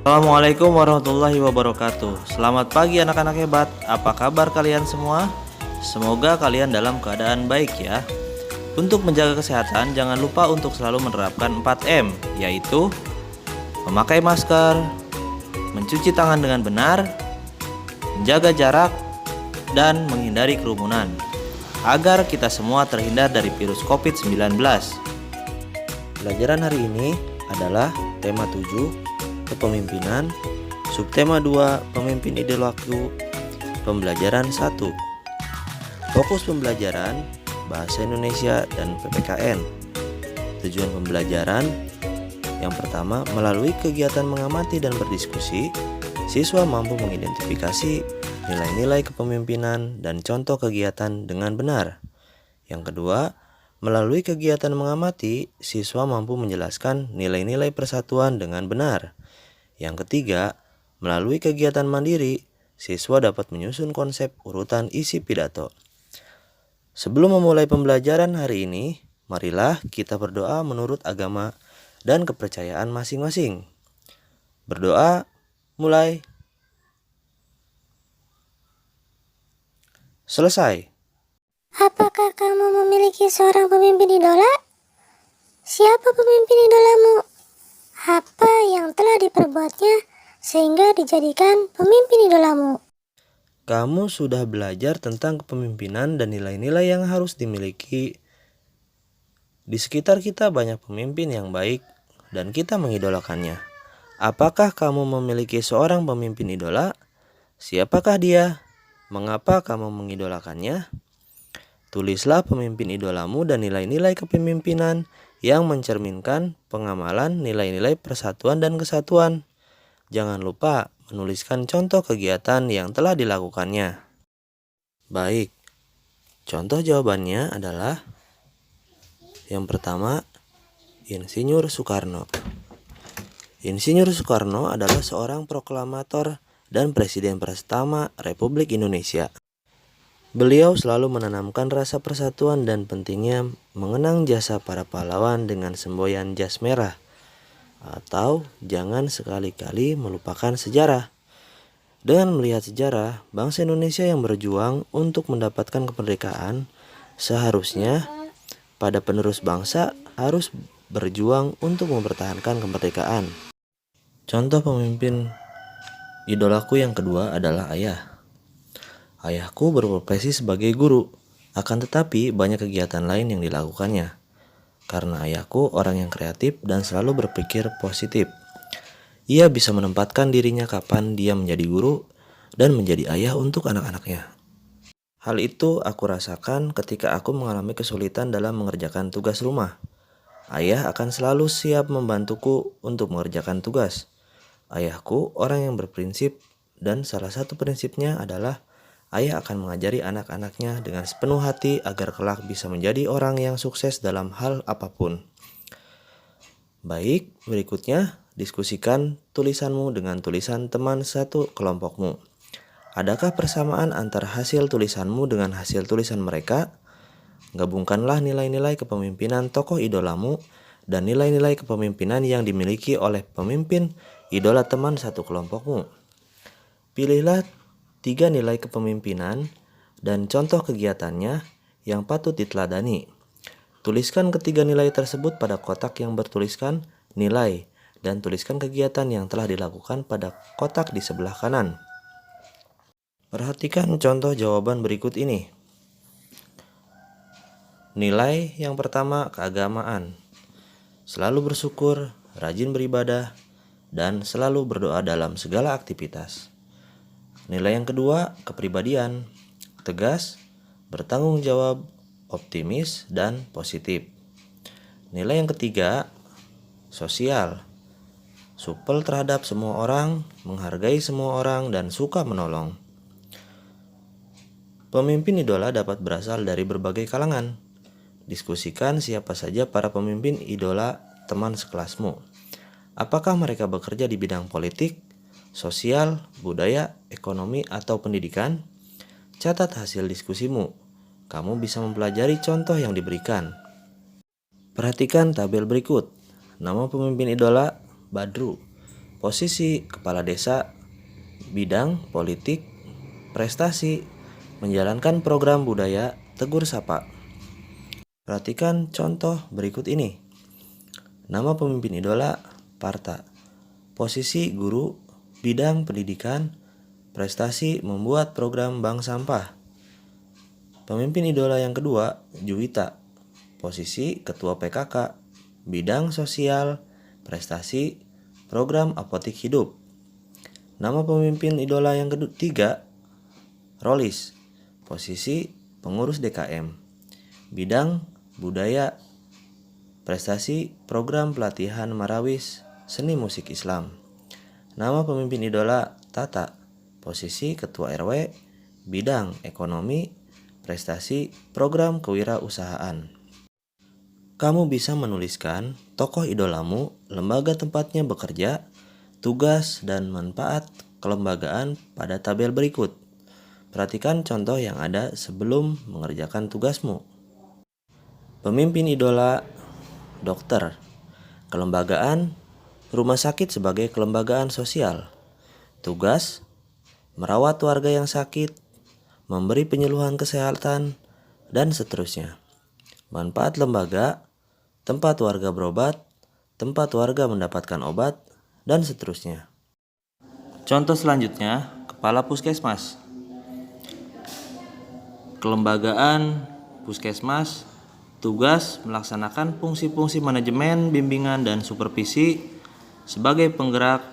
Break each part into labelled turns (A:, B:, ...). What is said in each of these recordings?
A: Assalamualaikum warahmatullahi wabarakatuh. Selamat pagi anak-anak hebat. Apa kabar kalian semua? Semoga kalian dalam keadaan baik ya. Untuk menjaga kesehatan, jangan lupa untuk selalu menerapkan 4M, yaitu memakai masker, mencuci tangan dengan benar, menjaga jarak, dan menghindari kerumunan, agar kita semua terhindar dari virus COVID-19. Pelajaran hari ini adalah tema 7, kepemimpinan, subtema 2, pemimpin ide waktu, pembelajaran 1. Fokus pembelajaran, bahasa Indonesia dan PPKN. Tujuan pembelajaran yang pertama, melalui kegiatan mengamati dan berdiskusi, siswa mampu mengidentifikasi nilai-nilai kepemimpinan dan contoh kegiatan dengan benar. Yang kedua, melalui kegiatan mengamati, siswa mampu menjelaskan nilai-nilai persatuan dengan benar. Yang ketiga, melalui kegiatan mandiri, siswa dapat menyusun konsep urutan isi pidato. Sebelum memulai pembelajaran hari ini, marilah kita berdoa menurut agama dan kepercayaan masing-masing. Berdoa, mulai. Selesai.
B: Apakah kamu memiliki seorang pemimpin idola? Siapa pemimpin idolamu? Apa yang telah diperbuatnya sehingga dijadikan pemimpin idolamu?
A: Kamu sudah belajar tentang kepemimpinan dan nilai-nilai yang harus dimiliki. Di sekitar kita banyak pemimpin yang baik dan kita mengidolakannya. Apakah kamu memiliki seorang pemimpin idola? Siapakah dia? Mengapa kamu mengidolakannya? Tulislah pemimpin idolamu dan nilai-nilai kepemimpinan yang mencerminkan pengamalan nilai-nilai persatuan dan kesatuan. Jangan lupa menuliskan contoh kegiatan yang telah dilakukannya. Baik, contoh jawabannya adalah yang pertama, Insinyur Soekarno. Insinyur Soekarno adalah seorang proklamator dan presiden pertama Republik Indonesia. Beliau selalu menanamkan rasa persatuan dan pentingnya mengenang jasa para pahlawan dengan semboyan jas merah, atau jangan sekali-kali melupakan sejarah. Dengan melihat sejarah, bangsa Indonesia yang berjuang untuk mendapatkan kemerdekaan, seharusnya pada penerus bangsa harus berjuang untuk mempertahankan kemerdekaan. Contoh pemimpin idolaku yang kedua adalah ayah. Ayahku berprofesi sebagai guru, akan tetapi banyak kegiatan lain yang dilakukannya. Karena ayahku orang yang kreatif dan selalu berpikir positif. Ia bisa menempatkan dirinya kapan dia menjadi guru dan menjadi ayah untuk anak-anaknya. Hal itu aku rasakan ketika aku mengalami kesulitan dalam mengerjakan tugas rumah. Ayah akan selalu siap membantuku untuk mengerjakan tugas. Ayahku orang yang berprinsip dan salah satu prinsipnya adalah ayah akan mengajari anak-anaknya dengan sepenuh hati agar kelak bisa menjadi orang yang sukses dalam hal apapun. Baik, berikutnya diskusikan tulisanmu dengan tulisan teman satu kelompokmu. Adakah persamaan antara hasil tulisanmu dengan hasil tulisan mereka? Gabungkanlah nilai-nilai kepemimpinan tokoh idolamu dan nilai-nilai kepemimpinan yang dimiliki oleh pemimpin idola teman satu kelompokmu. Pilihlah 3 nilai kepemimpinan dan contoh kegiatannya yang patut diteladani. Tuliskan ketiga nilai tersebut pada kotak yang bertuliskan nilai dan tuliskan kegiatan yang telah dilakukan pada kotak di sebelah kanan. Perhatikan contoh jawaban berikut ini. Nilai yang pertama, keagamaan. Selalu bersyukur, rajin beribadah, dan selalu berdoa dalam segala aktivitas. Nilai yang kedua, kepribadian, tegas, bertanggung jawab, optimis, dan positif. Nilai yang ketiga, sosial, supel terhadap semua orang, menghargai semua orang, dan suka menolong. Pemimpin idola dapat berasal dari berbagai kalangan. Diskusikan siapa saja para pemimpin idola teman sekelasmu. Apakah mereka bekerja di bidang politik, sosial, budaya, ekonomi, atau pendidikan? Catat hasil diskusimu. Kamu bisa mempelajari contoh yang diberikan. Perhatikan tabel berikut. Nama pemimpin idola, Badru. Posisi kepala desa, bidang politik, prestasi, menjalankan program budaya, tegur sapa. Perhatikan contoh berikut ini. Nama pemimpin idola, Parta. Posisi guru, bidang pendidikan, prestasi membuat program bank sampah. Pemimpin idola yang kedua, Juwita. Posisi ketua PKK, bidang sosial, prestasi, program apotik hidup. Nama pemimpin idola yang ketiga, Rolis. Posisi pengurus DKM, bidang budaya, prestasi, program pelatihan marawis, seni musik Islam. Nama pemimpin idola, Tata. Posisi ketua RW, bidang ekonomi, prestasi, program kewirausahaan. Kamu bisa menuliskan tokoh idolamu, lembaga tempatnya bekerja, tugas dan manfaat kelembagaan pada tabel berikut. Perhatikan contoh yang ada sebelum mengerjakan tugasmu. Pemimpin idola, dokter. Kelembagaan, rumah sakit sebagai kelembagaan sosial. Tugas, merawat warga yang sakit, memberi penyuluhan kesehatan, dan seterusnya. Manfaat lembaga, tempat warga berobat, tempat warga mendapatkan obat, dan seterusnya. Contoh selanjutnya, kepala puskesmas. Kelembagaan puskesmas, tugas melaksanakan fungsi-fungsi manajemen, bimbingan, dan supervisi sebagai penggerak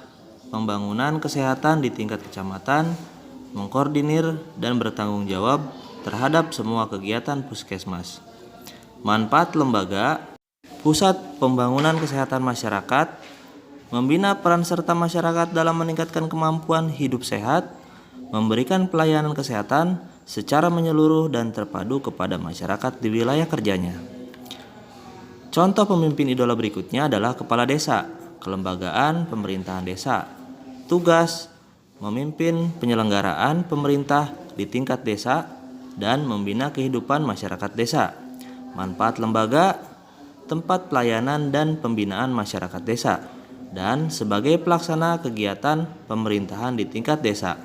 A: pembangunan kesehatan di tingkat kecamatan, mengkoordinir dan bertanggung jawab terhadap semua kegiatan puskesmas. Manfaat lembaga, pusat pembangunan kesehatan masyarakat, membina peran serta masyarakat dalam meningkatkan kemampuan hidup sehat, memberikan pelayanan kesehatan secara menyeluruh dan terpadu kepada masyarakat di wilayah kerjanya. Contoh pemimpin idola berikutnya adalah kepala desa, kelembagaan pemerintahan desa. Tugas, memimpin penyelenggaraan pemerintah di tingkat desa dan membina kehidupan masyarakat desa. Manfaat lembaga, tempat pelayanan dan pembinaan masyarakat desa, dan sebagai pelaksana kegiatan pemerintahan di tingkat desa.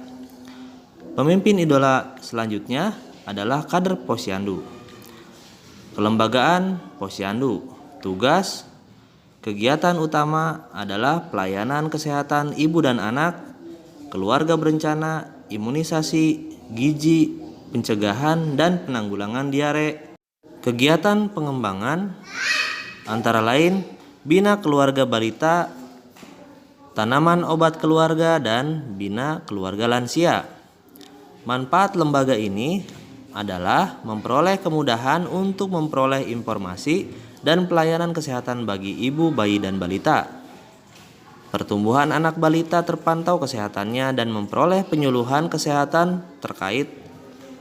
A: Pemimpin idola selanjutnya adalah kader posyandu. Kelembagaan posyandu, tugas, kegiatan utama adalah pelayanan kesehatan ibu dan anak, keluarga berencana, imunisasi, gizi, pencegahan dan penanggulangan diare. Kegiatan pengembangan antara lain bina keluarga balita, tanaman obat keluarga, dan bina keluarga lansia. Manfaat lembaga ini adalah memperoleh kemudahan untuk memperoleh informasi dan pelayanan kesehatan bagi ibu, bayi, dan balita. Pertumbuhan anak balita terpantau kesehatannya dan memperoleh penyuluhan kesehatan terkait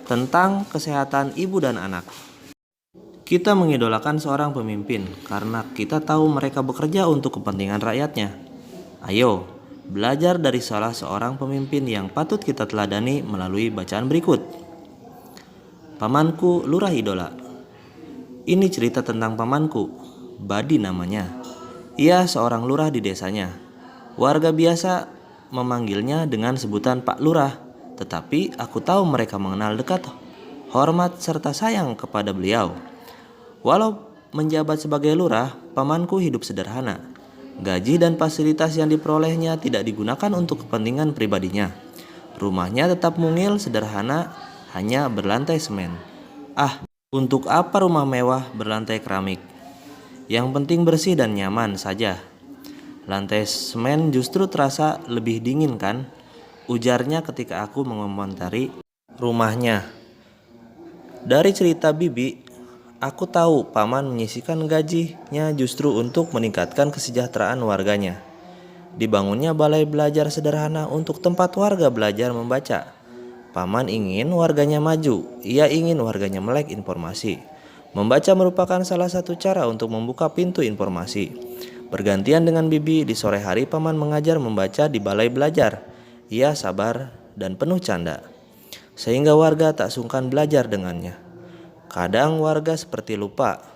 A: tentang kesehatan ibu dan anak. Kita mengidolakan seorang pemimpin karena kita tahu mereka bekerja untuk kepentingan rakyatnya. Ayo, belajar dari salah seorang pemimpin yang patut kita teladani melalui bacaan berikut. Pamanku lurah idola. Ini cerita tentang pamanku, Badi namanya. Ia seorang lurah di desanya. Warga biasa memanggilnya dengan sebutan Pak Lurah, tetapi aku tahu mereka mengenal dekat, hormat serta sayang kepada beliau. Walau menjabat sebagai lurah, pamanku hidup sederhana. Gaji dan fasilitas yang diperolehnya tidak digunakan untuk kepentingan pribadinya. Rumahnya tetap mungil sederhana, hanya berlantai semen. Untuk apa rumah mewah berlantai keramik? Yang penting bersih dan nyaman saja. Lantai semen justru terasa lebih dingin kan? Ujarnya ketika aku mengomentari rumahnya. Dari cerita Bibi, aku tahu paman menyisihkan gajinya justru untuk meningkatkan kesejahteraan warganya. Dibangunnya balai belajar sederhana untuk tempat warga belajar membaca. Paman ingin warganya maju, ia ingin warganya melek informasi. Membaca merupakan salah satu cara untuk membuka pintu informasi. Bergantian dengan Bibi, di sore hari paman mengajar membaca di balai belajar. Ia sabar dan penuh canda, sehingga warga tak sungkan belajar dengannya. Kadang warga seperti lupa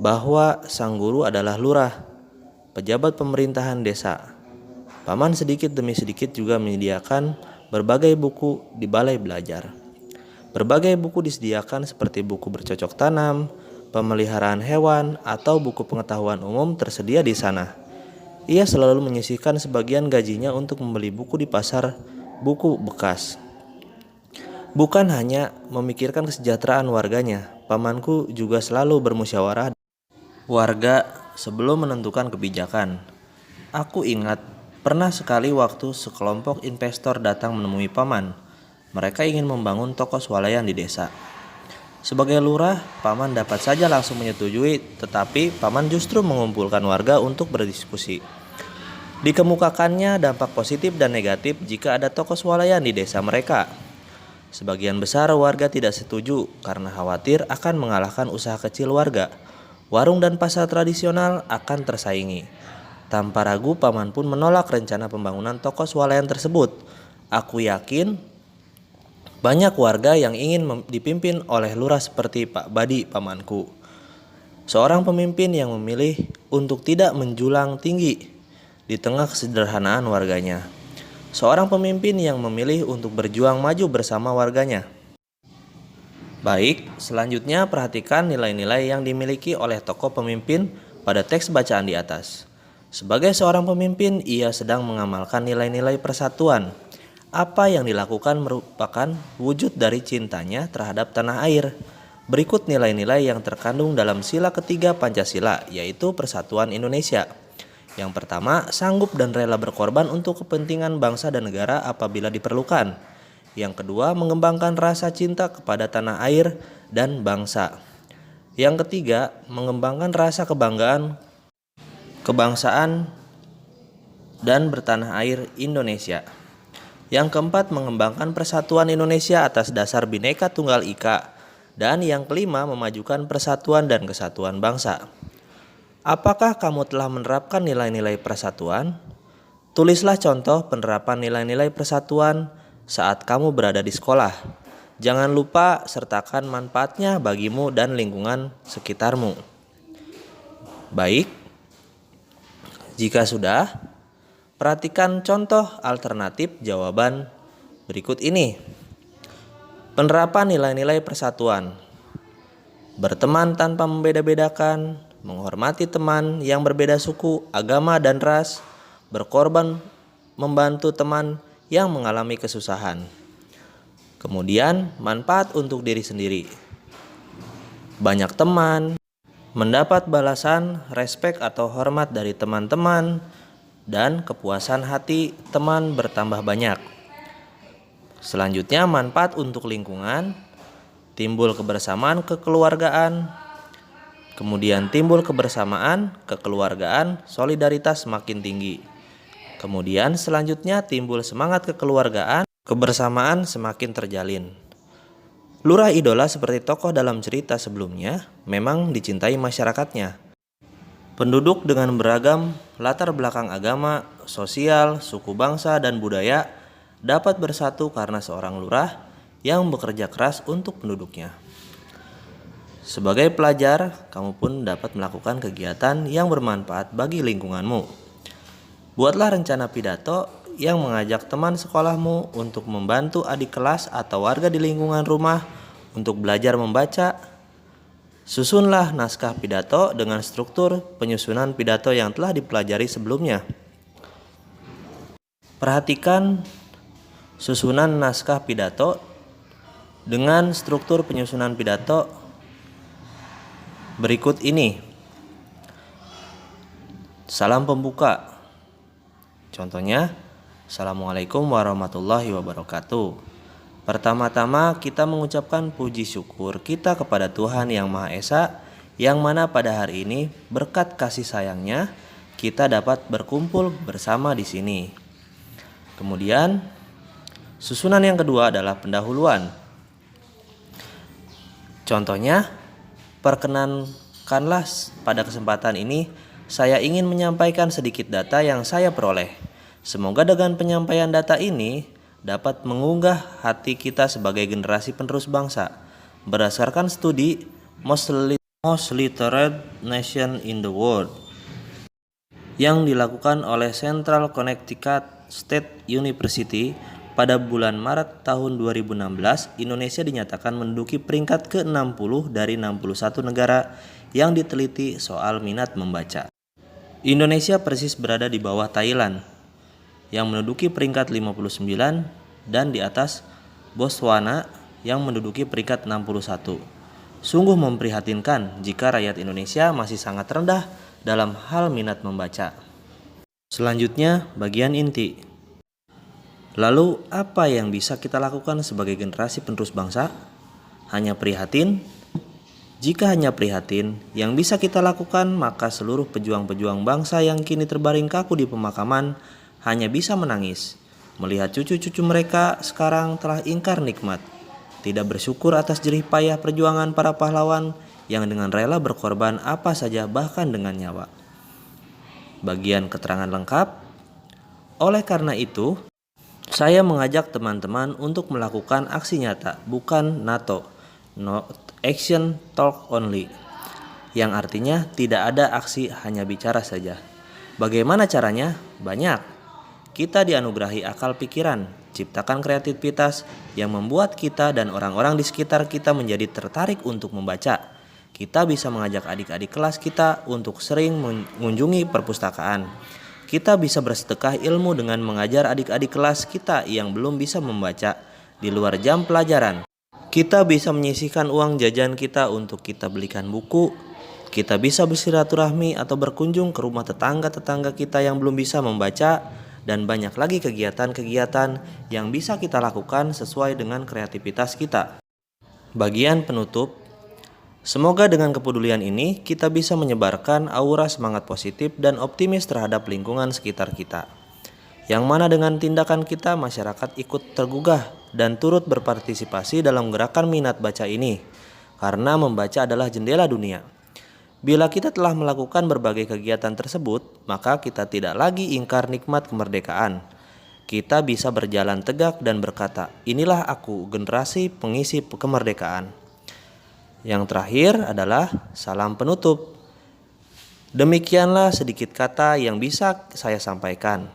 A: bahwa sang guru adalah lurah, pejabat pemerintahan desa. Paman sedikit demi sedikit juga menyediakan berbagai buku di balai belajar. Berbagai buku disediakan seperti buku bercocok tanam, pemeliharaan hewan, atau buku pengetahuan umum tersedia di sana. Ia selalu menyisihkan sebagian gajinya untuk membeli buku di pasar buku bekas. Bukan hanya memikirkan kesejahteraan warganya, pamanku juga selalu bermusyawarah warga sebelum menentukan kebijakan. Aku ingat pernah sekali waktu sekelompok investor datang menemui paman. Mereka ingin membangun toko swalayan di desa. Sebagai lurah, paman dapat saja langsung menyetujui, tetapi paman justru mengumpulkan warga untuk berdiskusi. Dikemukakannya dampak positif dan negatif jika ada toko swalayan di desa mereka. Sebagian besar warga tidak setuju karena khawatir akan mengalahkan usaha kecil warga. Warung dan pasar tradisional akan tersaingi. Tanpa ragu, paman pun menolak rencana pembangunan toko swalayan tersebut. Aku yakin banyak warga yang ingin dipimpin oleh lurah seperti Pak Badi, pamanku. Seorang pemimpin yang memilih untuk tidak menjulang tinggi di tengah kesederhanaan warganya. Seorang pemimpin yang memilih untuk berjuang maju bersama warganya. Baik, selanjutnya perhatikan nilai-nilai yang dimiliki oleh tokoh pemimpin pada teks bacaan di atas. Sebagai seorang pemimpin, ia sedang mengamalkan nilai-nilai persatuan. Apa yang dilakukan merupakan wujud dari cintanya terhadap tanah air. Berikut nilai-nilai yang terkandung dalam sila ketiga Pancasila, yaitu Persatuan Indonesia. Yang pertama, sanggup dan rela berkorban untuk kepentingan bangsa dan negara apabila diperlukan. Yang kedua, mengembangkan rasa cinta kepada tanah air dan bangsa. Yang ketiga, mengembangkan rasa kebanggaan, kebangsaan, dan bertanah air Indonesia. Yang keempat, mengembangkan persatuan Indonesia atas dasar Bhinneka Tunggal Ika. Dan yang kelima, memajukan persatuan dan kesatuan bangsa. Apakah kamu telah menerapkan nilai-nilai persatuan? Tulislah contoh penerapan nilai-nilai persatuan saat kamu berada di sekolah. Jangan lupa sertakan manfaatnya bagimu dan lingkungan sekitarmu. Baik, jika sudah, perhatikan contoh alternatif jawaban berikut ini. Penerapan nilai-nilai persatuan. Berteman tanpa membeda-bedakan, menghormati teman yang berbeda suku, agama, dan ras, berkorban membantu teman yang mengalami kesusahan. Kemudian, manfaat untuk diri sendiri. Banyak teman, mendapat balasan, respek atau hormat dari teman-teman, dan kepuasan hati teman bertambah banyak. Selanjutnya, manfaat untuk lingkungan, timbul kebersamaan kekeluargaan. Kemudian timbul kebersamaan, kekeluargaan, solidaritas semakin tinggi. Kemudian selanjutnya timbul semangat kekeluargaan, kebersamaan semakin terjalin. Lurah idola seperti tokoh dalam cerita sebelumnya memang dicintai masyarakatnya. Penduduk dengan beragam latar belakang agama, sosial, suku bangsa, dan budaya dapat bersatu karena seorang lurah yang bekerja keras untuk penduduknya. Sebagai pelajar, kamu pun dapat melakukan kegiatan yang bermanfaat bagi lingkunganmu. Buatlah rencana pidato yang mengajak teman sekolahmu untuk membantu adik kelas atau warga di lingkungan rumah untuk belajar membaca. Susunlah naskah pidato dengan struktur penyusunan pidato yang telah dipelajari sebelumnya. Perhatikan susunan naskah pidato dengan struktur penyusunan pidato berikut ini. Salam pembuka. Contohnya, Assalamualaikum warahmatullahi wabarakatuh. Pertama-tama kita mengucapkan puji syukur kita kepada Tuhan Yang Maha Esa, yang mana pada hari ini berkat kasih sayangnya kita dapat berkumpul bersama di sini. Kemudian, susunan yang kedua adalah pendahuluan. Contohnya, perkenankanlah pada kesempatan ini saya ingin menyampaikan sedikit data yang saya peroleh. Semoga dengan penyampaian data ini dapat mengunggah hati kita sebagai generasi penerus bangsa. Berdasarkan studi Most Literate Nation in the World, yang dilakukan oleh Central Connecticut State University pada bulan Maret tahun 2016, Indonesia dinyatakan menduduki peringkat ke-60 dari 61 negara yang diteliti soal minat membaca. Indonesia persis berada di bawah Thailand yang menduduki peringkat 59 dan di atas Botswana yang menduduki peringkat 61. Sungguh memprihatinkan jika rakyat Indonesia masih sangat rendah dalam hal minat membaca. Selanjutnya, bagian inti. Lalu, apa yang bisa kita lakukan sebagai generasi penerus bangsa? Hanya prihatin? Jika hanya prihatin, yang bisa kita lakukan, maka seluruh pejuang-pejuang bangsa yang kini terbaring kaku di pemakaman hanya bisa menangis. Melihat cucu-cucu mereka sekarang telah ingkar nikmat, tidak bersyukur atas jerih payah perjuangan para pahlawan yang dengan rela berkorban apa saja bahkan dengan nyawa. Bagian keterangan lengkap. Oleh karena itu, saya mengajak teman-teman untuk melakukan aksi nyata, bukan NATO, no action talk only, yang artinya tidak ada aksi, hanya bicara saja. Bagaimana caranya? Banyak. Kita dianugerahi akal pikiran, ciptakan kreativitas yang membuat kita dan orang-orang di sekitar kita menjadi tertarik untuk membaca. Kita bisa mengajak adik-adik kelas kita untuk sering mengunjungi perpustakaan. Kita bisa bersedekah ilmu dengan mengajar adik-adik kelas kita yang belum bisa membaca di luar jam pelajaran. Kita bisa menyisihkan uang jajan kita untuk kita belikan buku. Kita bisa bersilaturahmi atau berkunjung ke rumah tetangga-tetangga kita yang belum bisa membaca, dan banyak lagi kegiatan-kegiatan yang bisa kita lakukan sesuai dengan kreativitas kita. Bagian penutup. Semoga dengan kepedulian ini kita bisa menyebarkan aura semangat positif dan optimis terhadap lingkungan sekitar kita. Yang mana dengan tindakan kita masyarakat ikut tergugah dan turut berpartisipasi dalam gerakan minat baca ini. Karena membaca adalah jendela dunia. Bila kita telah melakukan berbagai kegiatan tersebut, maka kita tidak lagi ingkar nikmat kemerdekaan. Kita bisa berjalan tegak dan berkata, inilah aku, generasi pengisi kemerdekaan. Yang terakhir adalah salam penutup. Demikianlah sedikit kata yang bisa saya sampaikan.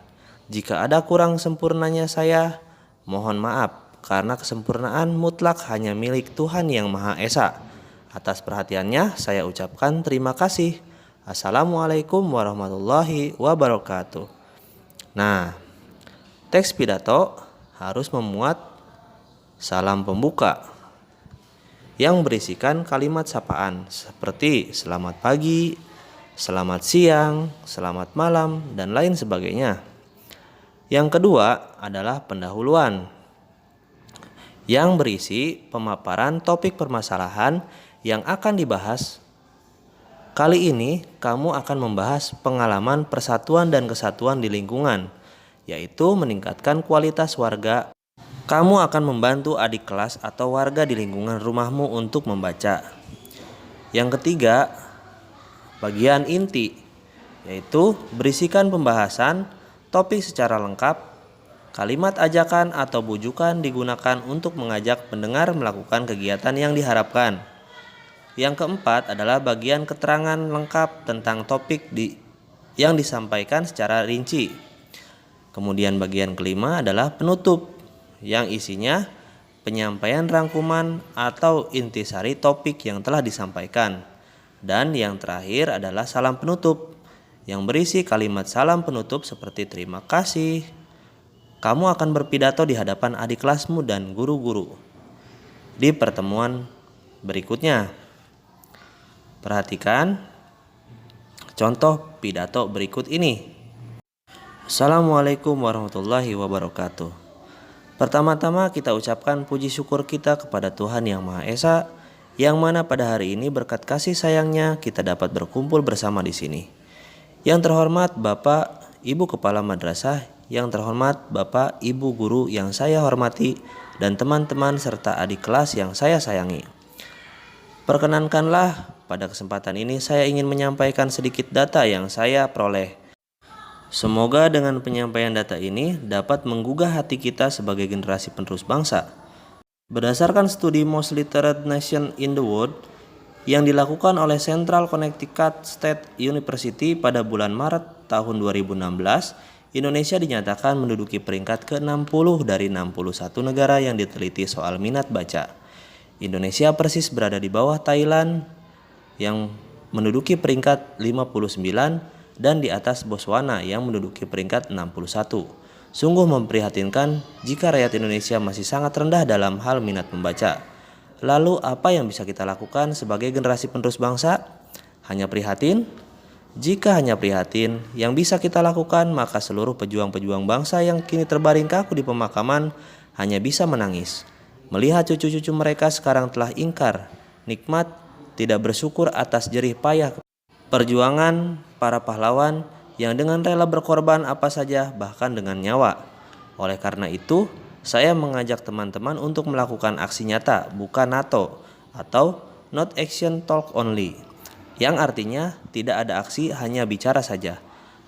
A: Jika ada kurang sempurnanya saya, mohon maaf, karena kesempurnaan mutlak hanya milik Tuhan Yang Maha Esa. Atas perhatiannya saya ucapkan terima kasih. Assalamualaikum warahmatullahi wabarakatuh. Nah, teks pidato harus memuat salam pembuka yang berisikan kalimat sapaan seperti selamat pagi, selamat siang, selamat malam, dan lain sebagainya. Yang kedua adalah pendahuluan yang berisi pemaparan topik permasalahan yang akan dibahas. Kali ini kamu akan membahas pengalaman persatuan dan kesatuan di lingkungan, yaitu meningkatkan kualitas warga. Kamu akan membantu adik kelas atau warga di lingkungan rumahmu untuk membaca. Yang ketiga, bagian inti, yaitu berisikan pembahasan topik secara lengkap. Kalimat ajakan atau bujukan digunakan untuk mengajak pendengar melakukan kegiatan yang diharapkan. Yang keempat adalah bagian keterangan lengkap tentang topik yang disampaikan secara rinci. Kemudian bagian kelima adalah penutup, yang isinya penyampaian rangkuman atau intisari topik yang telah disampaikan. Dan yang terakhir adalah salam penutup, yang berisi kalimat salam penutup seperti terima kasih. Kamu akan berpidato di hadapan adik kelasmu dan guru-guru di pertemuan berikutnya. Perhatikan contoh pidato berikut ini. Assalamualaikum warahmatullahi wabarakatuh. Pertama-tama kita ucapkan puji syukur kita kepada Tuhan Yang Maha Esa, yang mana pada hari ini berkat kasih sayangnya kita dapat berkumpul bersama di sini. Yang terhormat Bapak, Ibu Kepala Madrasah, yang terhormat Bapak, Ibu Guru yang saya hormati, dan teman-teman serta adik kelas yang saya sayangi. Perkenankanlah pada kesempatan ini saya ingin menyampaikan sedikit data yang saya peroleh. Semoga dengan penyampaian data ini dapat menggugah hati kita sebagai generasi penerus bangsa. Berdasarkan studi Most Literate Nation in the World yang dilakukan oleh Central Connecticut State University pada bulan Maret tahun 2016, Indonesia dinyatakan menduduki peringkat ke-60 dari 61 negara yang diteliti soal minat baca. Indonesia persis berada di bawah Thailand yang menduduki peringkat 59 dan di atas Botswana yang menduduki peringkat 61. Sungguh memprihatinkan jika rakyat Indonesia masih sangat rendah dalam hal minat membaca. Lalu apa yang bisa kita lakukan sebagai generasi penerus bangsa? Hanya prihatin? Jika hanya prihatin, yang bisa kita lakukan maka seluruh pejuang-pejuang bangsa yang kini terbaring kaku di pemakaman hanya bisa menangis. Melihat cucu-cucu mereka sekarang telah ingkar, nikmat, tidak bersyukur atas jerih payah perjuangan para pahlawan yang dengan rela berkorban apa saja bahkan dengan nyawa. Oleh karena itu, saya mengajak teman-teman untuk melakukan aksi nyata bukan NATO atau not action talk only, yang artinya tidak ada aksi hanya bicara saja.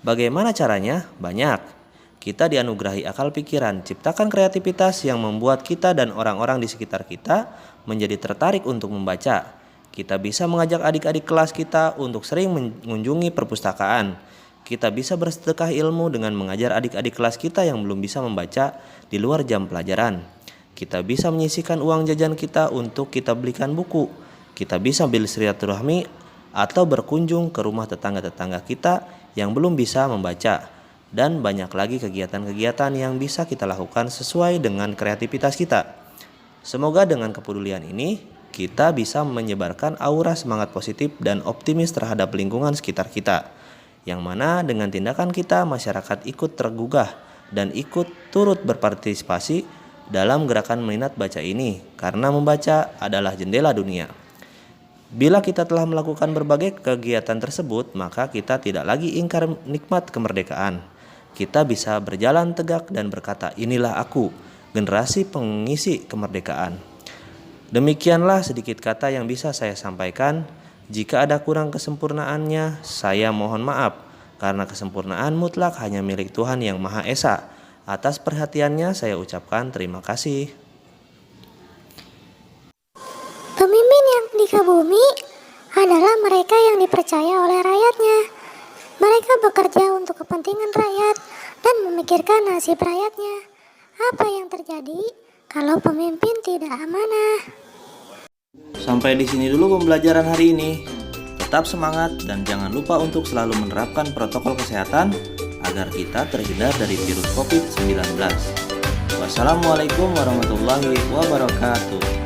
A: Bagaimana caranya? Banyak. Kita dianugerahi akal pikiran, ciptakan kreativitas yang membuat kita dan orang-orang di sekitar kita menjadi tertarik untuk membaca. Kita bisa mengajak adik-adik kelas kita untuk sering mengunjungi perpustakaan. Kita bisa bersedekah ilmu dengan mengajar adik-adik kelas kita yang belum bisa membaca di luar jam pelajaran. Kita bisa menyisihkan uang jajan kita untuk kita belikan buku. Kita bisa bersilaturahmi atau berkunjung ke rumah tetangga-tetangga kita yang belum bisa membaca. Dan banyak lagi kegiatan-kegiatan yang bisa kita lakukan sesuai dengan kreativitas kita. Semoga dengan kepedulian ini, kita bisa menyebarkan aura semangat positif dan optimis terhadap lingkungan sekitar kita. Yang mana dengan tindakan kita masyarakat ikut tergugah dan ikut turut berpartisipasi dalam gerakan minat baca ini karena membaca adalah jendela dunia. Bila kita telah melakukan berbagai kegiatan tersebut, maka kita tidak lagi ingkar nikmat kemerdekaan. Kita bisa berjalan tegak dan berkata, inilah aku, generasi pengisi kemerdekaan. Demikianlah sedikit kata yang bisa saya sampaikan. Jika ada kurang kesempurnaannya, saya mohon maaf, karena kesempurnaan mutlak hanya milik Tuhan Yang Maha Esa. Atas perhatiannya saya ucapkan terima kasih.
B: Pemimpin yang di bumi adalah mereka yang dipercaya oleh rakyatnya. Mereka bekerja untuk kepentingan rakyat dan memikirkan nasib rakyatnya. Apa yang terjadi kalau pemimpin tidak amanah?
A: Sampai di sini dulu pembelajaran hari ini. Tetap semangat dan jangan lupa untuk selalu menerapkan protokol kesehatan agar kita terhindar dari virus COVID-19. Wassalamualaikum warahmatullahi wabarakatuh.